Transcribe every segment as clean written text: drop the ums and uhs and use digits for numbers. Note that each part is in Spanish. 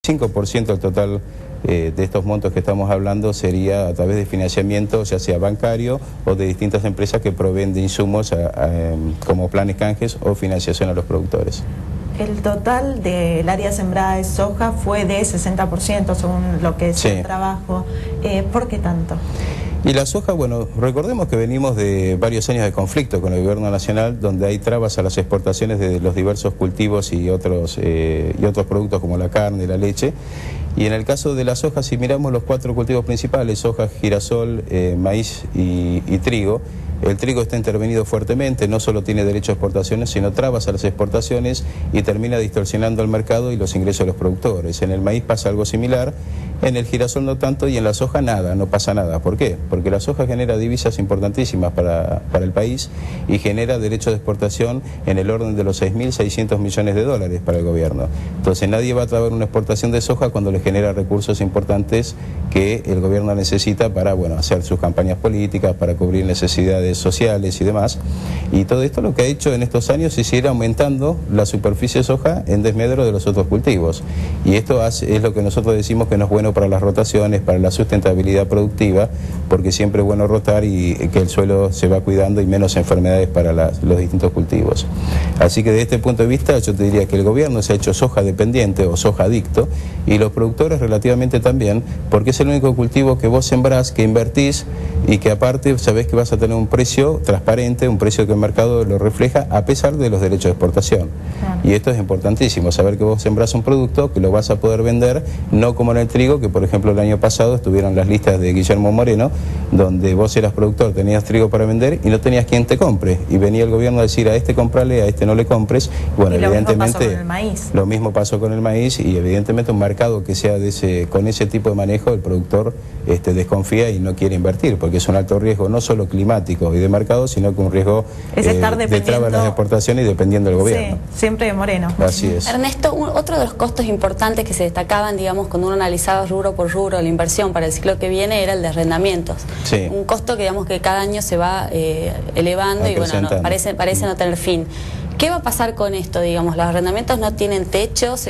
5% del total de estos montos que estamos hablando sería a través de financiamiento, ya sea bancario o de distintas empresas que proveen de insumos como planes canjes o financiación a los productores. El total del área sembrada de soja fue de 60% según lo que es el trabajo. ¿Por qué tanto? Y la soja, bueno, recordemos que venimos de varios años de conflicto con el gobierno nacional, donde hay trabas a las exportaciones de los diversos cultivos y otros productos como la carne, la leche. Y en el caso de la soja, si miramos los 4 cultivos principales, soja, girasol, maíz y trigo, el trigo está intervenido fuertemente, no solo tiene derecho a exportaciones, sino trabas a las exportaciones y termina distorsionando el mercado y los ingresos de los productores. En el maíz pasa algo similar, en el girasol no tanto y en la soja nada, no pasa nada. ¿Por qué? Porque la soja genera divisas importantísimas para el país y genera derecho de exportación en el orden de los 6.600 millones de dólares para el gobierno. Entonces nadie va a traer una exportación de soja cuando le genera recursos importantes que el gobierno necesita para, bueno, hacer sus campañas políticas, para cubrir necesidades sociales y demás. Y todo esto lo que ha hecho en estos años es ir aumentando la superficie de soja en desmedro de los otros cultivos. Y esto es lo que nosotros decimos que no es bueno para las rotaciones, para la sustentabilidad productiva, porque siempre es bueno rotar y que el suelo se va cuidando y menos enfermedades para los distintos cultivos. Así que desde este punto de vista yo te diría que el gobierno se ha hecho soja dependiente o soja adicto y los productores relativamente también, porque es el único cultivo que vos sembrás, que invertís y que aparte sabés que vas a tener un precio transparente, un precio que el mercado lo refleja a pesar de los derechos de exportación. Y esto es importantísimo, saber que vos sembrás un producto que lo vas a poder vender, no como en el trigo, que por ejemplo el año pasado estuvieron las listas de Guillermo Moreno, donde vos eras productor, tenías trigo para vender y no tenías quien te compre. Y venía el gobierno a decir a este comprale, a este no le compres. Bueno, y lo evidentemente mismo pasó con el maíz. Lo mismo pasó con el maíz y evidentemente un mercado que sea con ese tipo de manejo, el productor desconfía y no quiere invertir, porque es un alto riesgo no solo climático y de mercado, sino que un riesgo de traba de las exportaciones y dependiendo del gobierno. Sí, siempre de Moreno. Así es. Ernesto, otro de los costos importantes que se destacaban, digamos, cuando uno analizaba rubro por rubro la inversión para el ciclo que viene era el de arrendamientos. Sí. Un costo que digamos que cada año se va elevando y bueno, parece no tener fin. ¿Qué va a pasar con esto? Digamos, los arrendamientos no tienen techos,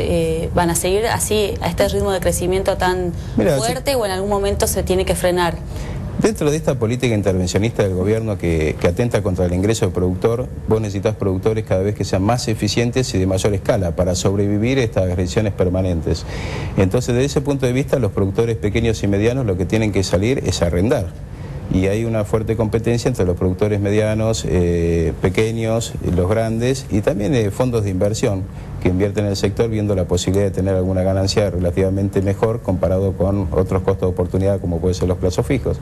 van a seguir así a este ritmo de crecimiento tan fuerte o en algún momento se tiene que frenar. Dentro de esta política intervencionista del gobierno que atenta contra el ingreso del productor, vos necesitas productores cada vez que sean más eficientes y de mayor escala para sobrevivir estas agresiones permanentes. Entonces, desde ese punto de vista, los productores pequeños y medianos lo que tienen que salir es arrendar. Y hay una fuerte competencia entre los productores medianos, pequeños, los grandes y también fondos de inversión que invierten en el sector viendo la posibilidad de tener alguna ganancia relativamente mejor comparado con otros costos de oportunidad como pueden ser los plazos fijos.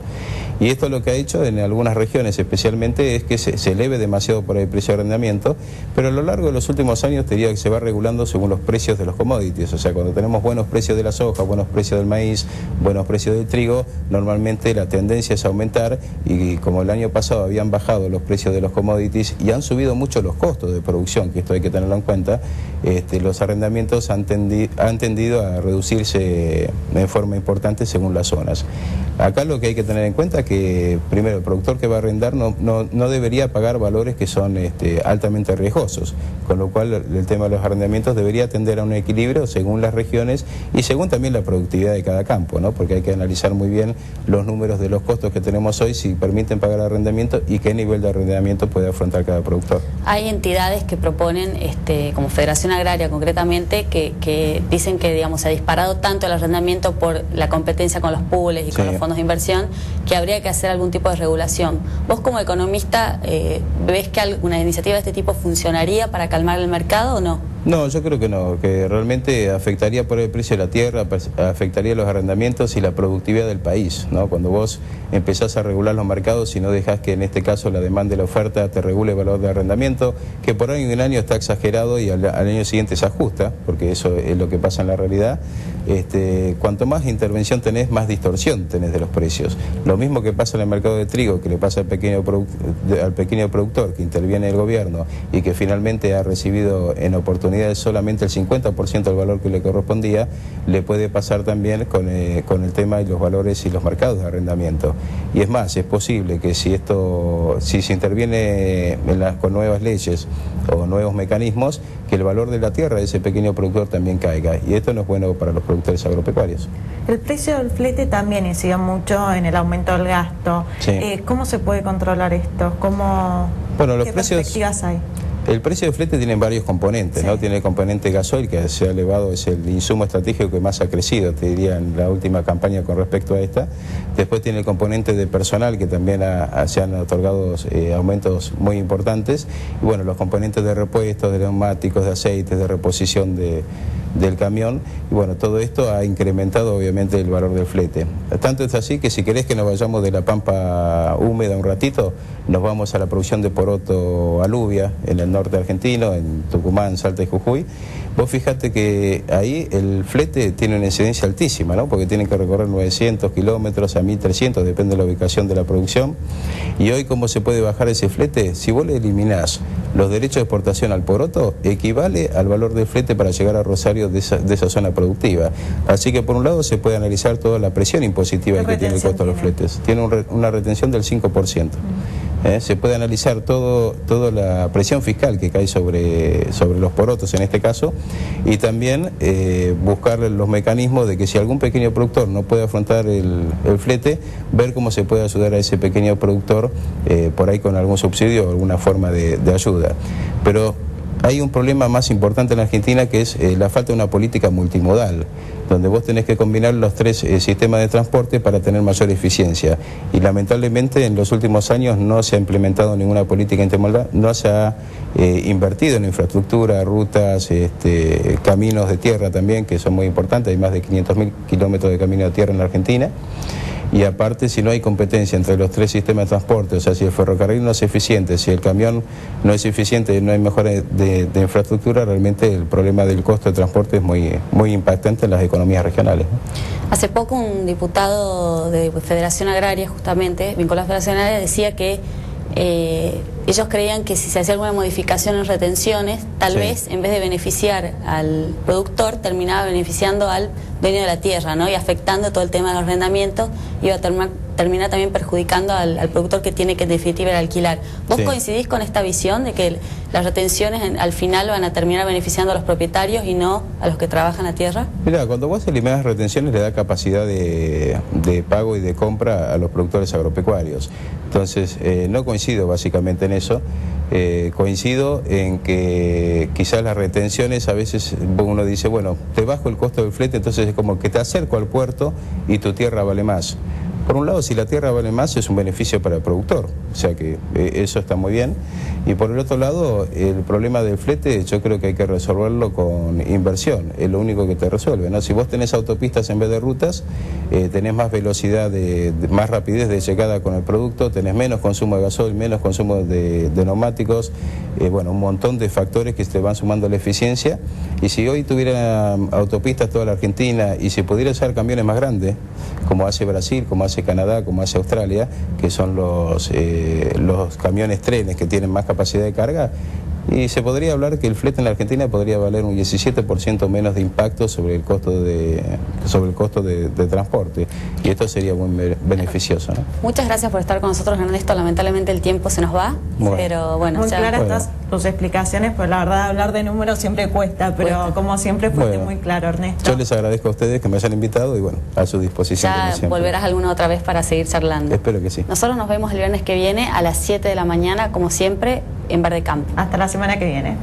Y esto lo que ha hecho en algunas regiones especialmente es que se eleve demasiado por el precio de arrendamiento, pero a lo largo de los últimos años te diría que se va regulando según los precios de los commodities. O sea, cuando tenemos buenos precios de la soja, buenos precios del maíz, buenos precios del trigo, normalmente la tendencia es aumentar y como el año pasado habían bajado los precios de los commodities y han subido mucho los costos de producción, que esto hay que tenerlo en cuenta, los arrendamientos han tendido a reducirse de forma importante según las zonas. Acá lo que hay que tener en cuenta es que, primero, el productor que va a arrendar no debería pagar valores que son altamente riesgosos, con lo cual el tema de los arrendamientos debería tender a un equilibrio según las regiones y según también la productividad de cada campo, ¿no? Porque hay que analizar muy bien los números de los costos que tenemos hoy, si permiten pagar arrendamiento y qué nivel de arrendamiento puede afrontar cada productor. Hay entidades que proponen, como Federación Agraria concretamente, que dicen que digamos se ha disparado tanto el arrendamiento por la competencia con los pools y con los fondos de inversión, que habría que hacer algún tipo de regulación. ¿Vos como economista ves que alguna iniciativa de este tipo funcionaría para calmar el mercado o no? No, yo creo que no, que realmente afectaría por el precio de la tierra, afectaría los arrendamientos y la productividad del país, ¿no? Cuando vos empezás a regular los mercados y no dejás que en este caso la demanda y la oferta te regule el valor de arrendamiento, que por ahí en un año está exagerado y al año siguiente se ajusta, porque eso es lo que pasa en la realidad, cuanto más intervención tenés, más distorsión tenés de los precios. Lo mismo que pasa en el mercado de trigo, que le pasa al pequeño productor que interviene el gobierno y que finalmente ha recibido en oportunidad unidad es solamente el 50% del valor que le correspondía, le puede pasar también con el tema de los valores y los mercados de arrendamiento. Y es más, es posible que si se interviene con nuevas leyes o nuevos mecanismos, que el valor de la tierra de ese pequeño productor también caiga. Y esto no es bueno para los productores agropecuarios. El precio del flete también incide mucho en el aumento del gasto. Sí. ¿Cómo se puede controlar esto? ¿Qué perspectivas hay? El precio del flete tiene varios componentes, sí, ¿no? Tiene el componente gasoil, que se ha elevado, es el insumo estratégico que más ha crecido, te diría, en la última campaña con respecto a esta. Después tiene el componente de personal, que también se han otorgado aumentos muy importantes. Y bueno, los componentes de repuestos, de neumáticos, de aceites, de reposición del camión. Y bueno, todo esto ha incrementado obviamente el valor del flete. Tanto es así que si querés que nos vayamos de la pampa húmeda un ratito, nos vamos a la producción de poroto aluvia en el norte argentino, en Tucumán, Salta y Jujuy. Vos fijate que ahí el flete tiene una incidencia altísima, ¿no? Porque tienen que recorrer 900 kilómetros a 1300, depende de la ubicación de la producción. Y hoy, ¿cómo se puede bajar ese flete? Si vos le eliminás los derechos de exportación al poroto, equivale al valor del flete para llegar a Rosario de esa zona productiva. Así que por un lado se puede analizar toda la presión impositiva que tiene el costo de los fletes. Tiene una retención del 5%. Se puede analizar toda la presión fiscal que cae sobre los porotos en este caso, y también buscar los mecanismos de que si algún pequeño productor no puede afrontar el flete, ver cómo se puede ayudar a ese pequeño productor por ahí con algún subsidio o alguna forma de ayuda. Pero hay un problema más importante en Argentina, que es la falta de una política multimodal, donde vos tenés que combinar los tres sistemas de transporte para tener mayor eficiencia. Y lamentablemente en los últimos años no se ha implementado ninguna política intermodal, no se ha invertido en infraestructura, rutas, caminos de tierra también, que son muy importantes. Hay más de 500.000 kilómetros de camino de tierra en la Argentina. Y aparte, si no hay competencia entre los tres sistemas de transporte, o sea, si el ferrocarril no es eficiente, si el camión no es eficiente, no hay mejora de infraestructura, realmente el problema del costo de transporte es muy impactante en las economías regionales, ¿no? Hace poco un diputado de Federación Agraria, justamente, vinculado a Federación Agraria, decía que ellos creían que si se hacía alguna modificación en retenciones, tal vez en vez de beneficiar al productor, terminaba beneficiando al dueño de la tierra, ¿no? Y afectando todo el tema de los arrendamientos, iba a terminar también perjudicando al productor que tiene que en definitiva alquilar. ¿Vos coincidís con esta visión de que las retenciones al final van a terminar beneficiando a los propietarios y no a los que trabajan la tierra? Mira, cuando vos eliminás retenciones le da capacidad de pago y de compra a los productores agropecuarios. Entonces, no coincido básicamente en eso. Coincido en que quizás las retenciones, a veces uno dice, bueno, te bajo el costo del flete, entonces es como que te acerco al puerto y tu tierra vale más. Por un lado, si la tierra vale más, es un beneficio para el productor, o sea que eso está muy bien. Y por el otro lado, el problema del flete yo creo que hay que resolverlo con inversión, es lo único que te resuelve, ¿no? Si vos tenés autopistas en vez de rutas, tenés más velocidad, más rapidez de llegada con el producto, tenés menos consumo de gasoil, menos consumo de neumáticos, bueno, un montón de factores que te van sumando a la eficiencia. Y si hoy tuviera autopistas toda la Argentina y se pudiera usar camiones más grandes, como hace Brasil, como hace Canadá, como hace Australia, que son los camiones trenes que tienen más capacidad de carga, y se podría hablar que el flete en la Argentina podría valer un 17% menos de impacto sobre el costo de transporte, y esto sería muy beneficioso, ¿no? Muchas gracias por estar con nosotros, Ernesto. Lamentablemente el tiempo se nos va, pero bueno. Muy claras todas tus explicaciones, pues la verdad hablar de números siempre cuesta, pero como siempre fuiste muy claro, Ernesto. Yo les agradezco a ustedes que me hayan invitado y bueno, a su disposición. Ya volverás alguna otra vez para seguir charlando. Espero que sí. Nosotros nos vemos el viernes que viene a las 7 de la mañana, como siempre, en Verde Campo. Hasta la semana que viene.